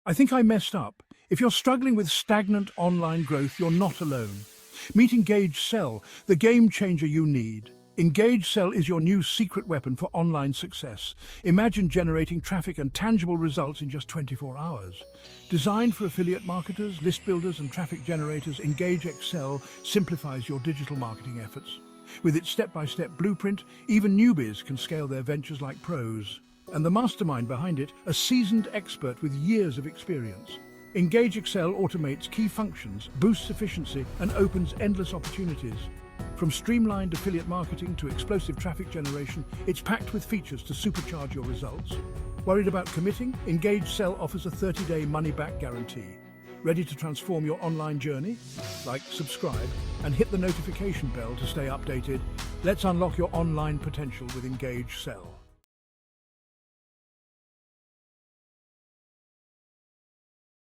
I think I messed up. If you're struggling with stagnant online growth, you're not alone. Meet EngageXcel, the game changer you need. EngageXcel is your new secret weapon for online success. Imagine generating traffic and tangible results in just 24 hours. Designed for affiliate marketers, list builders, and traffic generators, EngageXcel simplifies your digital marketing efforts. With its step-by-step blueprint, even newbies can scale their ventures like pros. And the mastermind behind it, a seasoned expert with years of experience. EngageXcel automates key functions, boosts efficiency, and opens endless opportunities. From streamlined affiliate marketing to explosive traffic generation, it's packed with features to supercharge your results. Worried about committing? EngageXcel offers a 30-day money-back guarantee. Ready to transform your online journey? Like, subscribe, and hit the notification bell to stay updated. Let's unlock your online potential with EngageXcel.